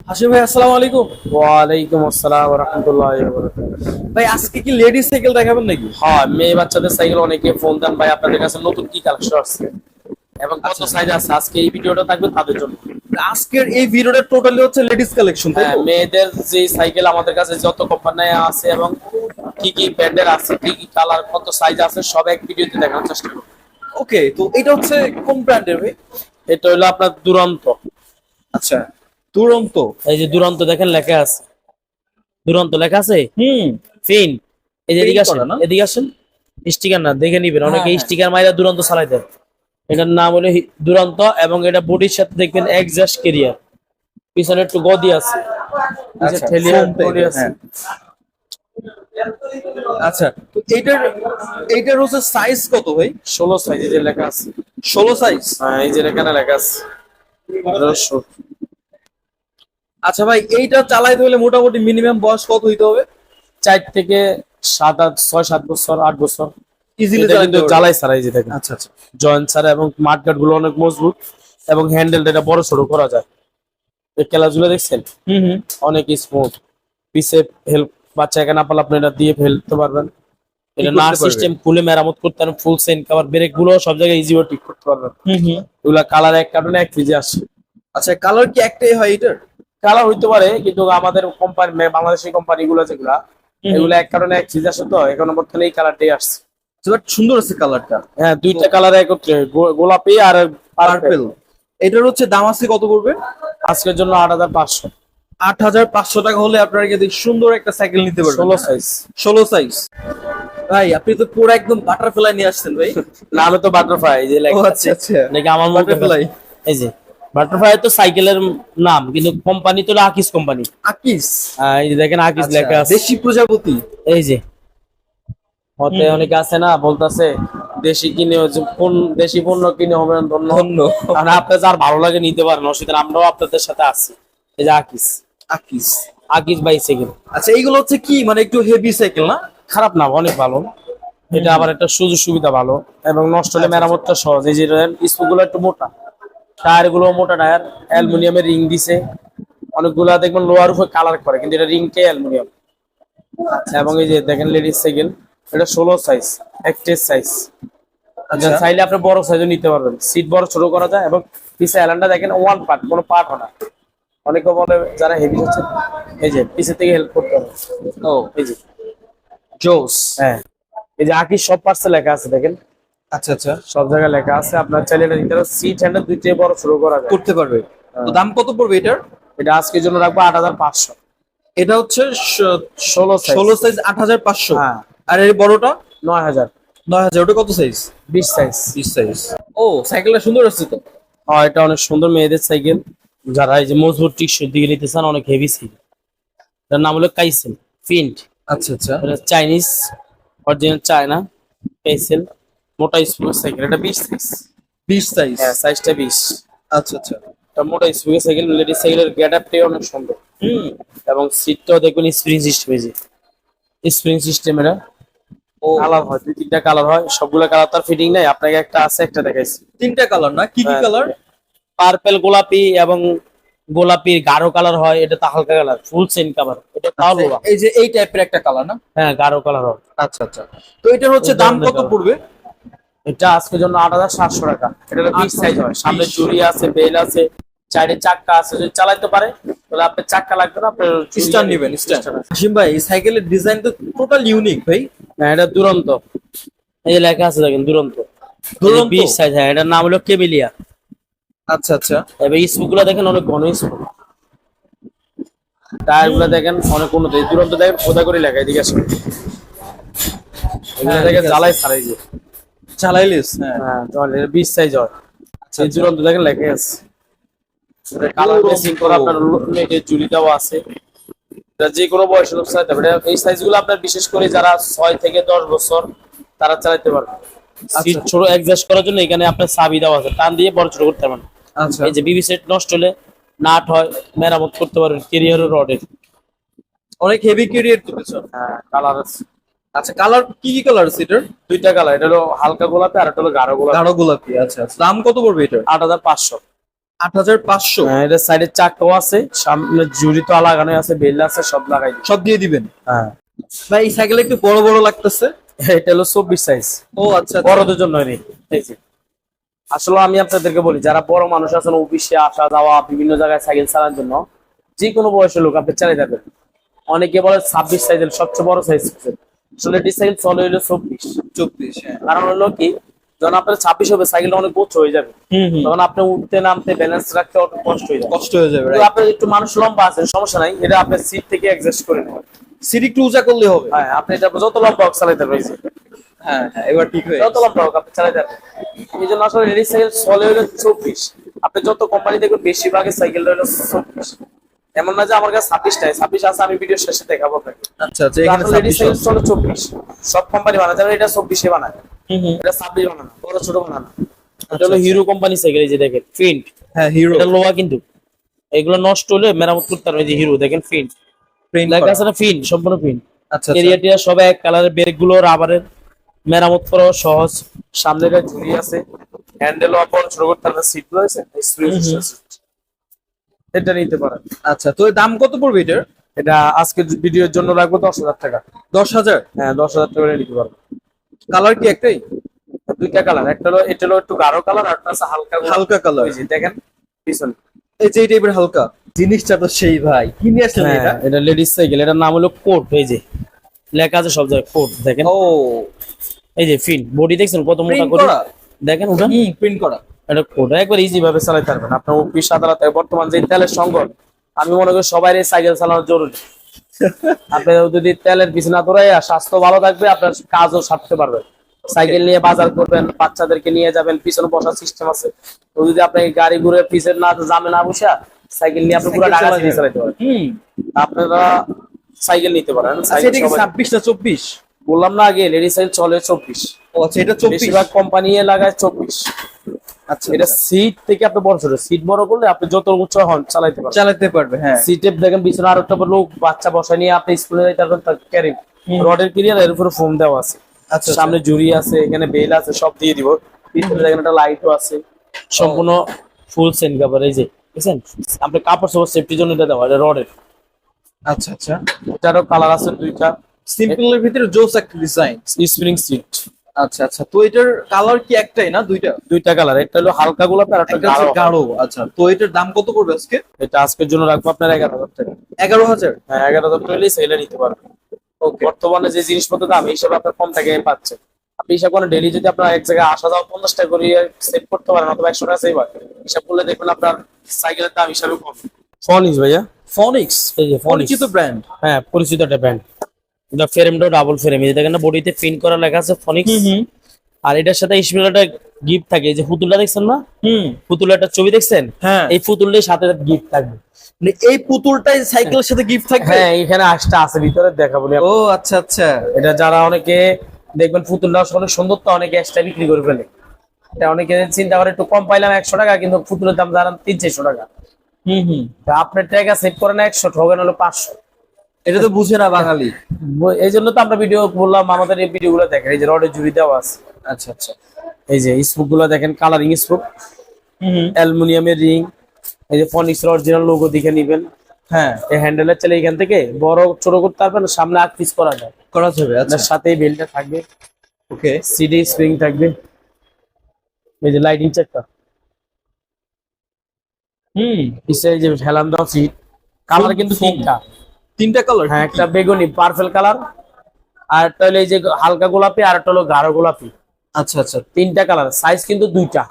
হাসিম ভাই, আসসালামু আলাইকুম। ওয়ালাইকুম আসসালাম ওয়া রাহমাতুল্লাহি ওয়া বারাকাতুহু। ভাই আজকে কি লেডিস সাইকেল দেখাবেন নাকি? হ্যাঁ, মেয়ে বাচ্চাদের সাইকেল অনেকে ফোন দেন ভাই, আপনাদের কাছে নতুন কি কালেকশন আসছে এবং কত আচ্ছা। সাইজ আছে, আজকে এই ভিডিওটা থাকবে তাদের জন্য। আজকের এই ভিডিওটা টোটালি হচ্ছে লেডিস কালেকশন, তাই হ্যাঁ, তো? মেয়েদের যে সাইকেল আমাদের কাছে যত কোম্পানি আছে এবং কি কি ব্র্যান্ডের আছে, কি কি কালার, কত সাইজ আছে, সব এক ভিডিওতে দেখানোর চেষ্টা করব। ওকে, তো এটা হচ্ছে কোন ব্র্যান্ডের ভাই? এটা হলো আপনার দুরন্ত। আচ্ছা, দুরন্ত। এই যে দুরন্ত দেখেন লেখা আছে, দুরন্ত লেখা আছে। হুম। ফিন। এই যে Paint এদিকে আসেন, করা না? এদিকে আসেন। স্টিকার না, দেখে নিবেন, হ্যাঁ, অনেকে হ্যাঁ। স্টিকার মাইরা দুরন্ত চালাই দেয়। এটার নাম হলো দুরন্ত এবং এটা বডির সাথে দেখবেন এক্সজস্ট ক্যারিয়ার, পিছনে একটু গদি আছে, নিচে আচ্ছা, ঠেলিয়ে foam type গদি এর, আছে। হ্যাঁ। আচ্ছা, তো এইটার হচ্ছে সাইজ কত ভাই? 16 সাইজ যে লেখা আছে। 16 সাইজ। হ্যাঁ, এই যে এখানে লেখা আছে 1500। আচ্ছা ভাই, এইটা চালাইতে হলে মোটামুটি মিনিমাম বয়স কত হইতে হবে? 4 থেকে 7 8 6 7 বছর 8 বছর ইজিলি এটা কিন্তু জ্বালাই ছাড়া, এই যে দেখেন আচ্ছা আচ্ছা। জয়েন্ট ছাড়া, এবং মাঠঘাট গুলো অনেক মজবুত এবং হ্যান্ডেলটা এটা বড় ছোট করা যায়। এই খেলাধুলা দেখছেন হুম হুম। অনেক স্মুথ, পিছে হেল্প, বাচ্চা একা না পারলে আপনি এটা দিয়ে ফেলতে পারবেন। এটা করতে নাট পারবে? সিস্টেম খুলে মেরামত করতে পারেন, ফুল সেন কভার, ব্রেক গুলো সব জায়গায় ইজি ঠিক করতে পারবেন। হুম হুম। এগুলা কালার এক কার্টনে এক পিজে আসে। আচ্ছা, কালার কি একটাই হয় এটার? কালার হইতে পারে, কিন্তু আমাদের কোম্পানি বাংলাদেশি কোম্পানি গুলো যেগুলা, এগুলো এক কারণে এক চিজ আসে, তো এখন বর্তমানে এই কালারটাই আসছে। বাট সুন্দর আছে কালারটা। হ্যাঁ, দুইটা কালার একত্রে, গোলাপি আর পার্পল। পার্পল। এটার হচ্ছে দাম আছে কত পড়বে? আজকের জন্য 8500। 8,500 টাকা হলে আপনারা কিন্তু সুন্দর একটা সাইকেল নিতে পারবেন। 16 সাইজ। 16 সাইজ। ভাই আপনি তো পুরো একদম বাটারফ্লাই নিয়ে আসছেন ভাই। নামে তো বাটারফ্লাই, এই যে ও লেখা আচ্ছা আছে আচ্ছা। নাকি আমার মতো বাটারফ্লাই। এই যে বাটারফ্লাই তো সাইকেলের নাম, কিন্তু কোম্পানি তো হলো আকিস কোম্পানি। আকিস। এই যে দেখেন আকিস আচ্ছা, লেখা আছে। দেশি প্রজাপতি। এই যে হতে অনেকে আছে না, বলতেছে দেশি কিনে কোন দেশি পণ্য কিনে হবে না ধন্য। ধন্য। আর আপনার যার ভালো লাগে নিতে পারেন, অসুবিধা নেই, আমরাও আপনাদের সাথে আছি। এই যে আকিস, আকিস। আকিস বাইসাইকেল। আচ্ছা, এইগুলো হচ্ছে কি মানে একটু হেভি সাইকেল না? খারাপ না, অনেক ভালো। এটা আবার একটা সুযোগ সুবিধা ভালো এবং নষ্ট হলে মেরামতটা সহজ। এই যে স্পুক গুলো একটু মোটা, টায়ার গুলো মোটা টায়ার, অ্যালুমিনিয়ামের রিং দিছে। অনেকগুলা দেখবেন লোয়ার উপরে কালার করে, কিন্তু এটা রিংটাই অ্যালুমিনিয়াম। এবং এই যে দেখেন লেডিস সাইকেল, এটা 16 সাইজ, একটেজ সাইজ। আচ্ছা। চাইলে আপনি বড় সাইজও নিতে পারবেন, সিট বড় ছোট করা যায়। এবং পিছে অ্যালানটা দেখেন ওয়ান পার্ট, কোনো পার্ট হয় না। অনেকে বলে যারা হেভি হচ্ছে, এই যে পিছে থেকে হেল্প করতে হবে। ও, এই যে জোস। হ্যাঁ, এই যে আকিস সব পার্টসে লেখা আছে দেখেন, আচ্ছা আচ্ছা। সব জায়গায় লেখা আছে। আপনার চাইলে এটা নিতে পারেন, সিট হ্যান্ডেল দুইটাই বড় ছোট করা যায়। করতে পারবে। তো দাম কত পড়বে এটার? এটা আজকের জন্য রাখবো 8500। এটা হচ্ছে 16 সাইজ। 16 সাইজ 8,500। হ্যাঁ। আর এর বড়টা 9000। 9,000। ওটা কত সাইজ? 20 সাইজ। 20 সাইজ। ও, সাইকেলটা সুন্দর আছে তো। হ্যাঁ, এটা অনেক সুন্দর মেয়েদের সাইকেল, যারা এই যে মজবুত টিকসই দিকে নিতে চান, অনেক হেভি সাইকেল। এটার নাম হলো কাইসেল ফিন্ট। আচ্ছা আচ্ছা। এটা চাইনিজ, অরিজিনাল চায়না কাইসেল, মোটা স্পুকের সাইকেল। এটা 20 সাইজ। 20 সাইজ। হ্যাঁ, সাইজটা 20। আচ্ছা আচ্ছা। এটা মোটা স্পুকের সাইকেল, লেডিস সাইকেলের গেটআপটাই অনেক সুন্দর। হুম। এবং সিটটাও দেখবেন স্প্রিং সিস্টেম, এই যে স্প্রিং সিস্টেম। এটা ও, কালার হয়, 2 3টা কালার হয়, সবগুলো কালার তার ফিটিং নাই। আপনাকে একটা আছে, একটা দেখাইছি। 3টা কালার না? কি কি হ্যাঁ। কালার? পার্পল, গোলাপি এবং গোলাপির গাঢ় কালার হয়, এটা তো হালকা কালার, ফুল সেন কালার। এটা তাহলে এই যে এই টাইপের একটা কালার না? হ্যাঁ, গাঢ় কালার হয়। আচ্ছা আচ্ছা। তো এটার হচ্ছে এই দাম ধরনের কত colour। পড়বে? এটা আজকের জন্য 8700 টাকা। এটা হলো 20 সাইজ হয়, সামনে 20 চুরি আছে, বেল আছে, চাইলে চাক্কা আছে। যদি চালাইতে পারে তাহলে আপনার চাক্কা লাগবে না, আপনার স্টার নেবেন, স্টার। হাসিম ভাই, এই সাইকেলের ডিজাইন তো টোটাল ইউনিক ভাই। হ্যাঁ, এটা দুরন্ত। এই যে লেখা আছে দেখেন, দুরন্ত। দুরন্ত? 20 সাইজ। হ্যাঁ, এটার নাম হলো কেবিলিয়া। আচ্ছা আচ্ছা। এবার স্পুক গুলো দেখেন অনেক ঘন স্পুক, টায়ার গুলো দেখেন অনেক উন্নত। এই দুরন্ত দেখেন খোদা করে লেখা, এদিকে আসেন। এগুলো হ্যাঁ, দেখেন ঠিক আছে। জ্বালাই ছাড়াই যে। চালাইলিস, হ্যাঁ। হ্যাঁ, তাহলে এটা 20 সাইজ হয়। আচ্ছা এই আচ্ছা। দুরন্ত দেখেন লেখা আছে। কালার মেসিং করা, আপনার নেটের জুড়ি দেওয়া আছে। এটা যে কোনো বয়সের লোক চালাতে পারে। এই সাইজগুলো আপনার বিশেষ করে যারা 6 থেকে 10 বছর তারা চালাতে পারবে। সিট ছোট অ্যাডজাস্ট করার জন্য এখানে আপনার চাবি দেওয়া আছে, টান দিয়ে বড় ছোট করতে পারবেন। আচ্ছা। এই যে বিবি সেট নষ্ট হলে নাট হয়, মেরামত করতে পারবেন। ক্যারিয়ারের রডের। অনেক হেভি ক্যারিয়ার তো পেছন। হ্যাঁ, কালার আছে। আচ্ছা, কালার কি কি কালার আছে এটার? 2টা কালার, এটা হলো হালকা গোলাপি আর এটা হলো গাঢ় গোলাপি। গাঢ় গোলাপি। আচ্ছা আচ্ছা। দাম কত পড়বে এটার? 8500। 8,500 হ্যাঁ, এটা সাইডের চাকাও আছে, সামনে জুড়ি তো লাগানো আছে, বেল আছে, সব লাগাই দিই। সব দিয়ে দিবেন? হ্যাঁ ভাই এই সাইকেল একটু বড় বড় লাগতেছে। এটা হলো 24 সাইজ, ও আচ্ছা আচ্ছা। বড়দের জন্য নেই। এই যে আসলে আমি আপনাদেরকে বলি, যারা বড় মানুষ আছেন অফিসে আসা যাওয়া বিভিন্ন জায়গায় সাইকেল চালানোর জন্য, যে কোনো বয়সের লোক আপনি চালিয়ে যাবেন। অনেকে বলে 26 সাইজের সবচেয়ে বড় সাইজ, আসলে এটি সাইকেল চলে হলো 24। হ্যাঁ। কারণ হলো কি, যখন আপনার 26 হবে সাইকেলটা অনেক গোছ হয়ে যাবে, তখন আপনি উঠতে নামতে ব্যালেন্স রাখতে অনেক কষ্ট হয়ে যাবে। কষ্ট হয়ে যাবে। কিন্তু আপনার একটু মানুষ লম্বা আছেন, সমস্যা নাই, এটা আপনার সিট থেকে অ্যাডজাস্ট করে নেবেন। সিট একটু উঁচা করলে হবে। হ্যাঁ, আপনি এটা যত লম্বা হোক চালাইতে রয়েছে, হ্যাঁ হ্যাঁ, এবার ঠিক হয়ে যত লম্বা হোক আপনি চালাইতে পারবেন। এই জন্য আসলে লেডিস সাইকেল চলে হলো 24। আপনি যত কোম্পানি দেখবেন বেশিরভাগের সাইকেল হলো 24। এমন না যে আমার কাছে 26টাই 26 আছে, আমি ভিডিও শেষে দেখাবো আপনাকে। আচ্ছা আচ্ছা, এখানে লেডিস 26 সাইকেল চলে 24। সব কোম্পানি বানায়, যেমন এটা 24 এ বানায়, হুম। এটা 26 বানানো, বড় ছোট বানানো। এটা আচ্ছা, হলো আচ্ছা। হিরো কোম্পানি সাইকেল, এই যে দেখেন ফিন্ট, হ্যাঁ হিরো এটা লোহা কিন্তু, এগুলো নষ্ট হলে মেরামত করতে হবে। এই যে হিরো দেখেন ফিন্ট প্রিন্ট লেখা করা। আছে না, ফিন্ট সম্পূর্ণ ফিন্ট। আচ্ছা আচ্ছা। এরিয়া টিয়া সব এক কালারের, ব্রেক গুলো রাবারের, মেরামত করাও সহজ। সামনে একটা ঝুড়ি আছে, হ্যান্ডেল বড় ছোট করতে হবে, সিট রয়েছে, এটা নিতে পারেন। আচ্ছা, তো এর দাম কত পড়বে এটার? এটা আজকের ভিডিওর জন্য রাখবো 10,000 টাকা। 10,000? হ্যাঁ, 10,000 টাকা করে নিতে পারবো। কালার কি একটাই? দুইটা কালার, একটা হলো এটা হলো একটু গাঢ় কালার, আর একটা আছে হালকা হালকা কালার। ওই যে দেখেন পিছনে, এই যে এই টাইপের হালকা জিনিসটা তো সেই ভাই, কি নিয়ে আসলেন এটা? হ্যাঁ, এটা লেডিস সাইকেল, এটার নাম হলো কোট। এই যে লেখা আছে সব জায়গায় কোট, দেখেন। ও এই যে ফিন বডি দেখছেন কত মোটা প্রিন্ট করে, করা। দেখেন ওটা, প্রিন্ট করা। এটা কোট একবার ইজি ভাবে চালাতে পারবেন। আপনার অফিস আদালতে বর্তমান যে তেলের সংকট, আমি মনে করি সবাই সাইকেল চালানো জরুরি। আপনি যদি তেলের পিছনে না দৌড়াই, স্বাস্থ্য ভালো থাকবে, আপনার কাজও সারতে পারবেন। সাইকেল নিয়ে বাজার করবেন, বাচ্চাদেরকে নিয়ে যাবেন, পিছনে বসার সিস্টেম আছে। তো যদি আপনি গাড়ি ঘুরে পিছনে না জামে না বসা, সাইকেল নিয়ে আপনি পুরো ঢাকা সিটি চালাতে পারেন। আপনারা সাইকেল নিতে পারেন। আচ্ছা, এটা কি 26 না 24? বললাম না আগে, লেডিস সাইকেল চলে 24। ও আচ্ছা, এটা 24। বেশিরভাগ কোম্পানি লাগায় 24। আচ্ছা, এটা সিট থেকে আপনি বড় ছোট, সিট বড় করলে আপনি যত উচ্চ হন চালাইতে পারবেন। চালাতে পারবে। হ্যাঁ, সিটে দেখেন পিছনে আর একটা লোক বাচ্চা বসা নিয়ে আপনি স্কুলে যাইতে পারবেন, তার ক্যারি রডের ক্যারিয়ার, এর উপরে ফোম দেওয়া আছে। আচ্ছা, সামনে জুড়ি আছে, এখানে বেল আছে, সব দিয়ে দিব। পিছনে দেখেন একটা লাইটও আছে, সম্পূর্ণ ফুল সেন কাভার। এই যে দেখছেন, আপনি কাপড় সব সেফটির জন্য এটা দেওয়া, এটা রডের। আচ্ছা আচ্ছা। এটারও কালার আছে দুইটা, সিম্পলের ভিতরে জোস একটা ডিজাইন। Spring seat. আচ্ছা আচ্ছা, তো এটার কালার কি একটাই না দুইটা? দুইটা কালার, একটা হলো হালকা গোলাপি আর একটা একটা হচ্ছে গাঢ়। আচ্ছা, তো এটার দাম কত পড়বে আজকে? এটা আজকের জন্য রাখবো আপনার 11,000 টাকা। 11,000? হ্যাঁ, 11,000 টাকা হলে সেলে নিতে পারবেন। ওকে। বর্তমানে যে জিনিসপত্র দাম, এই হিসাবে আপনার কম টাকায় পাচ্ছেন। আপনি হিসাব করেন ডেইলি যদি আপনার এক জায়গায় আসা যাওয়া 50 টাকা করে সেভ করতে পারেন, অথবা 100 টাকা সেভ হয়, হিসাব করলে দেখবেন আপনার সাইকেলের দাম হিসাবে কম। ফনিক্স ভাইয়া, ফনিক্স। এই যে ফনিক্স, পরিচিত ব্র্যান্ড। হ্যাঁ পরিচিত একটা ব্র্যান্ড। এটা ফ্রেমটা ডাবল ফ্রেম, এই দেখেন না বডিতে প্রিন্ট করা লেখা আছে ফনিক্স। আর এটার সাথে স্পেশাল একটা গিফট থাকে, এই যে পুতুলটা দেখছেন না, পুতুলের একটা ছবি দেখছেন, হ্যাঁ, এই পুতুলটার সাথে গিফট থাকবে। মানে এই পুতুলটাই সাইকেলের সাথে গিফট থাকবে? হ্যাঁ, এখানে আসটা আছে ভিতরে, দেখাবো। ও আচ্ছা আচ্ছা। এটা যারা অনেকে দেখবেন পুতুলটা অনেক সুন্দর, তো অনেকে এক্সট্রা বিক্রি করে ফেলে। এটা অনেকে চিন্তা করে একটু কম পাইলাম 100 টাকা, কিন্তু পুতুলের দাম জানান 300-400 টাকা। তা আপনার টাকা সেভ করেন 100, ঠকেন হলো 500। এটা তো বুঝে না বাঙালি। এই জন্য তো আমরা ভিডিও বললাম, আমাদের এই ভিডিও গুলো দেখেন। এই যে রডের জুড়ি দেওয়া আছে। আচ্ছা আচ্ছা। এই যে স্পুক গুলো দেখেন, কালারিং স্পুক, অ্যালুমিনিয়ামের রিং। এই যে ফনিক্স অরিজিনাল লোগো দেখে নিবেন। হ্যাঁ, এই হ্যান্ডেলের চাইলে এখান থেকে বড় ছোট করতে পারবেন, সামনে 8 পিস করা যায়, করা যাবে। আচ্ছা, তার সাথে বেলটা থাকবে, ওকে। সিডি স্প্রিং থাকবে। এই যে লাইটিং চেকটা, পিছে এই যে হেলান দাও সিট। কালার কিন্তু তিনটা কালার। হ্যাঁ, একটা বেগুনি পার্পল কালার, আর একটা হলো এই যে হালকা গোলাপি, আর একটা হলো গাঢ় গোলাপি। আচ্ছা আচ্ছা, তিনটা কালার, সাইজ কিন্তু দুইটা।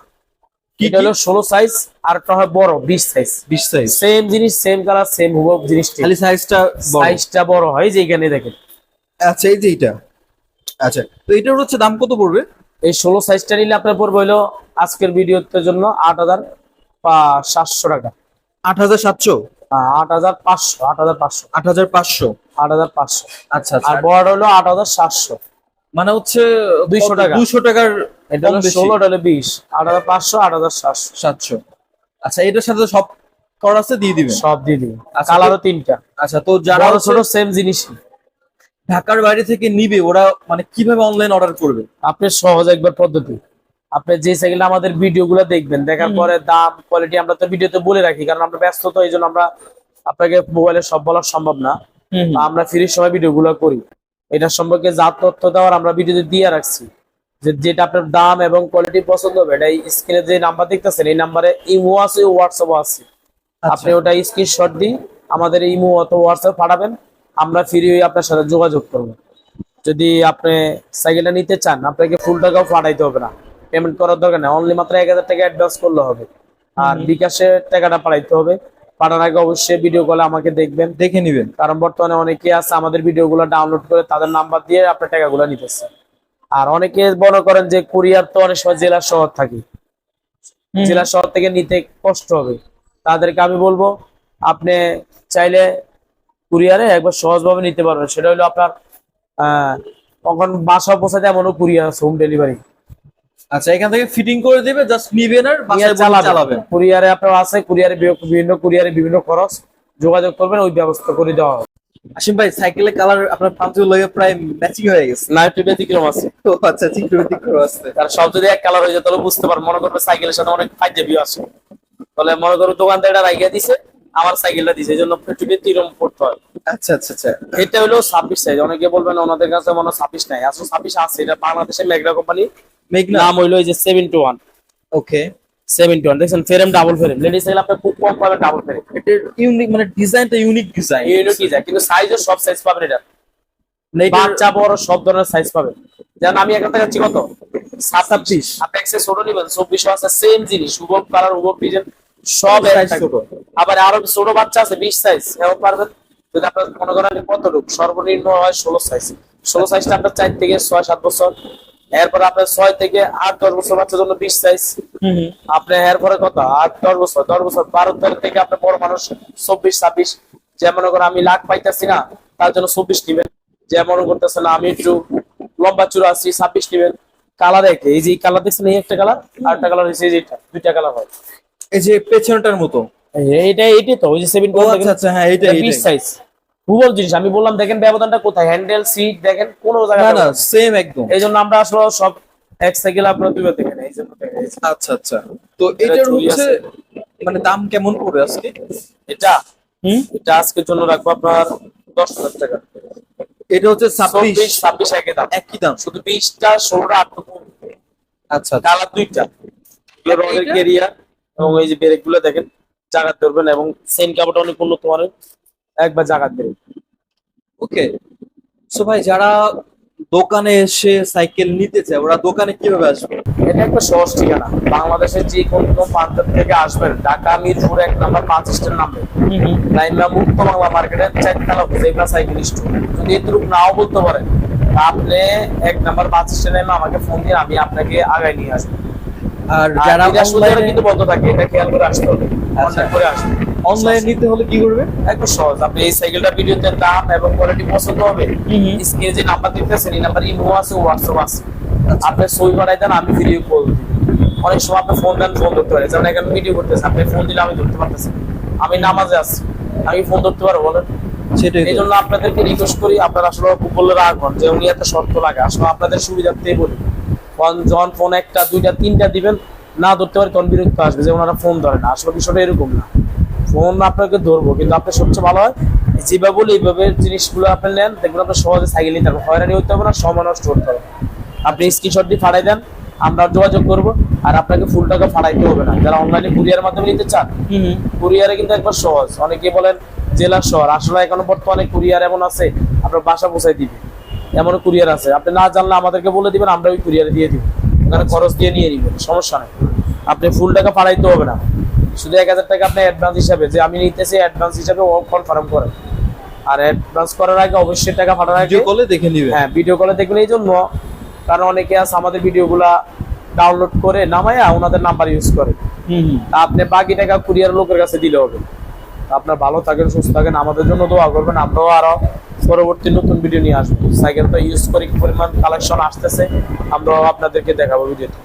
এটা হলো 16 সাইজ, আর একটা হয় বড় 20 সাইজ। 20 সাইজ। সেম জিনিস, সেম কালার, সেম হুবহু জিনিস, খালি সাইজটা বড়। সাইজটা বড় হয়, যে এখানে দেখেন। আচ্ছা, এই যে এটা। আচ্ছা, তো এটার হচ্ছে দাম কত পড়বে? এই 16 সাইজটা নিলে আপনার পড়বে হলো আজকের ভিডিওর জন্য 8,700 টাকা। 8,700? 8,500, 8,500, 8,500। 8,500। আচ্ছা আচ্ছা। আর বড় হলো 8,700, মানে হচ্ছে 200 টাকা। 200 টাকার এটা হলো 16, এটা হলো 20। 8,500, 8,700। 700। আচ্ছা, এটার সাথে সব করা আছে, দিয়ে দিবেন? সব দিয়ে দিই। আচ্ছা, কালারও তিনটা। আচ্ছা, তো যারা বড় হচ্ছে ছোট সেম জিনিসই। ঢাকার বাইরে থেকে নিবে, ওরা মানে কিভাবে অনলাইন অর্ডার করবে? আপনার সহজ একবার পদ্ধতি, আপনি যে সাইকেলটা আমাদের ভিডিও গুলো দেখবেন, দেখার পরে দাম কোয়ালিটি আমরা তো ভিডিওতে বলে রাখি, কারণ আমরা ব্যস্ত, তো এই জন্য আমরা আপনাকে মোবাইলে সব বলা সম্ভব না। তো আমরা ফ্রি সময় ভিডিও গুলো করি, এটা সম্পর্কে যা তথ্য দেওয়ার আমরা ভিডিওতে দিয়ে রাখছি। যেটা আপনার দাম এবং কোয়ালিটি পছন্দ হবে, এটা স্ক্রিনে যে নাম্বার দেখতেছেন এই নাম্বারে ইমো আছে, হোয়াটসঅ্যাপ আছে। আপনি ওটা স্ক্রিনশট দিয়ে আমাদের ইমো অথবা হোয়াটসঅ্যাপ পাঠাবেন, আমরা ফ্রি হয়ে আপনার সাথে যোগাযোগ করবো। যদি আপনি সাইকেলটা নিতে চান, আপনাকে ফুল টাকাও পাঠাইতে হবে না, পেমেন্ট করার দরকার নেই, অনলি মাত্র 1000 টাকা অ্যাডভান্স করলে হবে। আর বিকাশে টাকাটা পাঠাইতে হবে। পাঠানোর আগে অবশ্যই ভিডিও কলে আমাকে দেখবেন, দেখে নিবেন, কারণ বর্তমানে অনেকে আছে আমাদের ভিডিওগুলো ডাউনলোড করে তাদের নাম্বার দিয়ে আপনার টাকাগুলো নিতেছে। আর অনেকে মনে করেন যে কুরিয়ার তো অনেক সময় জেলা শহর থাকে, জেলা শহর থেকে নিতে কষ্ট হবে, তাদেরকে আমি বলবো আপনি চাইলে কুরিয়ারে একবার সহজভাবে নিতে পারবেন। সেটা হলো আপনার তখন বাসা পৌঁছাতে এমনও কুরিয়ার আছে, হোম ডেলিভারি। আচ্ছা, এখান থেকে ফিটিং করে দিবে, জাস্ট নিবেন আর বাসায় বসে চালাবেন। কুরিয়ারে আপনার আছে, কুরিয়ারে বিভিন্ন খরচ, যোগাযোগ করবেন, ওই ব্যবস্থা করে দেওয়া হবে। আসিম ভাই, সাইকেলের কালার আপনার পাঞ্চের লগে প্রায় ম্যাচিং হয়ে গেছে। না, একটু ব্যতিক্রম আছে। ও আচ্ছা, একটু ব্যতিক্রম আছে। কারণ সব যদি এক কালার হয়ে যায় তাহলে বুঝতে পারবেন, মনে করবে সাইকেলের সাথে অনেক ফাইদে ভিউ আছে, তাহলে মনে করো দোকানদার এটা রাইগা দিছে, আমার সাইকেলটা দিছে, এই জন্য একটু ব্যতিক্রম করতে হয়। আচ্ছা আচ্ছা আচ্ছা। এটা হলো 26 সাইজ। অনেকে বলবেন ওনাদের কাছে মনে 26 নাই, আসলে 26 আছে। এটা বাংলাদেশের মেঘনা কোম্পানি, নাম হইলো এই যে 7-1। ওকে, 7-1 দেখছেন, frame double frame, ladies cycle আপনি খুব কম পাবেন ডাবল ফ্রেম। এটা ইউনিক, মানে ডিজাইনটা ইউনিক ডিজাইন, ইউনিক ডিজাইন, কিন্তু সাইজও সব সাইজ পাবেন। এটা বাচ্চা বড় সব ধরনের সাইজ পাবেন। যেমন আমি এখান থেকে যাচ্ছি কত 27, আপনি এক্সেস ছোট নিবেন 24 আছে, সেম জিনিস, উভয় কালার উভয় ডিজাইন সব এক ছোট। আবার আরো ছোট বাচ্চা আছে 20 সাইজ, এও পারবেন। যদি আপনার মনে করেন কতটুকু সর্বনিম্ন হয় 16 সাইজ, 16 সাইজটা আপনার 4 থেকে 6-7 বছর, এরপর আপনার 6 থেকে 8-10 বছর বাচ্চার জন্য 20 সাইজ। আপনি এরপরে কত 8-10 বছর, 10 বছর 12 থেকে আপনার বড় মানুষ 24-26। যে মনে করেন আমি লাখ পাইতেছি না, তার জন্য 24 নিবেন। যে মনে করতেছে না আমি একটু লম্বা চূড়া আছি, 26 নিবেন। কালার একে, এই যে কালার দেখছেন, এই একটা কালার, আর একটা কালার হচ্ছে এইটা, দুইটা কালার হয়। এই যে পেছনটার মতো এইটাই তো ওই যে 7-1। আচ্ছা আচ্ছা, হ্যাঁ এইটা 20 সাইজ ভূগোল জিনিস। আমি বললাম দেখেন ব্যবধানটা কোথায়, হ্যান্ডেল সিট দেখেন কোন জায়গায় না সেম একদম। এই জন্য আমরা আসলে সব এক সাইকেল আপনার দুটো দেখেন, এই জন্য দেখাইছি। আচ্ছা আচ্ছা, তো এটার হচ্ছে মানে দাম কেমন পড়বে আজকে? এটা এটা আজকের জন্য রাখবো আপনার 10,000 টাকা। এটা হচ্ছে 26 একই দাম, একই দাম, শুধু 20টা 16টা 8টা কম। আচ্ছা কালার দুইটা, রঙের কেরিয়ার এবং এই যে ব্রেক গুলো দেখেন জাগাত ধরবেন, এবং সেন কাপড়টা অনেক উন্নত মানের, একবার জাগাত দেবেন। ওকে, সো ভাই যারা দোকানে এসে সাইকেল নিতে চায় ওরা দোকানে কিভাবে আসবে? এটা একটা সহজ ঠিকানা, বাংলাদেশের যে কোনো প্রান্ত থেকে আসবেন, ঢাকা মিরপুর 1 নম্বর 5 স্ট্যান্ড নামবে, লাইনবা মুক্ত বাংলা মার্কেটের 4 তলা জেব্রা সাইকেল স্টোর। যদি এতটুকু নাও বলতে পারেন, আপনি 1 নম্বর 5 স্ট্যান্ডে আমাকে ফোন দিন, আমি আপনাকে আগায় নিয়ে আসবো। আর যারা অনলাইনে কিন্তু বন্ধ থাকে, এটা খেয়াল করে আসতে হবে, কন্টাক্ট করে আসবে। অনলাইন নিতে হলে কি করবে? একদম সহজ, আপনি এই সাইকেলটা ভিডিওতে দাম এবং কোয়ালিটি পছন্দ হবে, স্ক্রিনে যে নাম্বার দেখতেছেন এই নাম্বার ইমো আছে, হোয়াটসঅ্যাপ আছে, আপনি সই করাই দেন, আমি ভিডিও কল দিই। অনেক সময় আপনি ফোন দেন, ফোন ধরতে পারে, যেমন এখানে ভিডিও করতেছে, আপনি ফোন দিলে আমি ধরতে পারতেছি, আমি নামাজে আছি, আমি ফোন ধরতে পারবো বলেন? সেটাই। এই জন্য আপনাদেরকে রিকোয়েস্ট করি, আপনারা আসলে বললে রাখবেন যে উনি এত শর্ত লাগে, আসলে আপনাদের সুবিধার্থেই বলি। যখন ফোন 1টা 2টা 3টা দিবেন না ধরতে পারে, তখন বিরক্ত আসবে যে ওনারা ফোন ধরে না। আসলে বিষয়টা এরকম না, ফোন আপনাকে ধরবো, কিন্তু আপনার সবচেয়ে ভালো হয় যেভাবে বলি এইভাবে জিনিসগুলো আপনি নেন, দেখবেন আপনার সহজে সাইকেল নিতে পারবেন, হয়রানি হতে হবে না, সময় নষ্ট করতে হবে। আপনি স্ক্রিনশট দিয়ে পাঠাই দেন, আমরা যোগাযোগ করবো, আর আপনাকে ফুল টাকা পাঠাইতে হবে না। যারা অনলাইনে কুরিয়ার মাধ্যমে নিতে চান, কুরিয়ারে কিন্তু একবার সহজ। অনেকে বলেন জেলা শহর, আসলে এখনো বর্তমানে কুরিয়ার এমন আছে আপনার বাসা পৌঁছাই দিবে, এমন কুরিয়ার আছে। আপনি না জানলে আমাদেরকে বলে দিবেন, আমরা ওই কুরিয়ারে দিয়ে দিব, ওখানে খরচ দিয়ে নিয়ে নিবেন, সমস্যা নেই। আপনি ফুল টাকা পাঠাইতে হবে না, শুধু 1000 টাকা আপনি অ্যাডভান্স হিসাবে, যে আমি নিতেছি অ্যাডভান্স হিসাবে ও কনফার্ম করেন। আর অ্যাডভান্স করার আগে অবশ্যই টাকা পাঠানোর আগে ভিডিও কলে দেখে নিবেন। হ্যাঁ, ভিডিও কলে দেখবেন, এই জন্য কারণ অনেকে আছে আমাদের ভিডিওগুলা ডাউনলোড করে নামায়া ওনাদের নাম্বার ইউজ করে। আপনি বাকি টাকা কুরিয়ার লোকের কাছে দিলে হবে। আপনার ভালো থাকেন, সুস্থ থাকেন, আমাদের জন্য দোয়া করবেন। আমরাও আরো পরবর্তী নতুন ভিডিও নিয়ে আসবো। সাইকেলটা ইউজ করে কি পরিমাণ কালেকশন আসতেছে আমরাও আপনাদেরকে দেখাবো ভিডিওতে।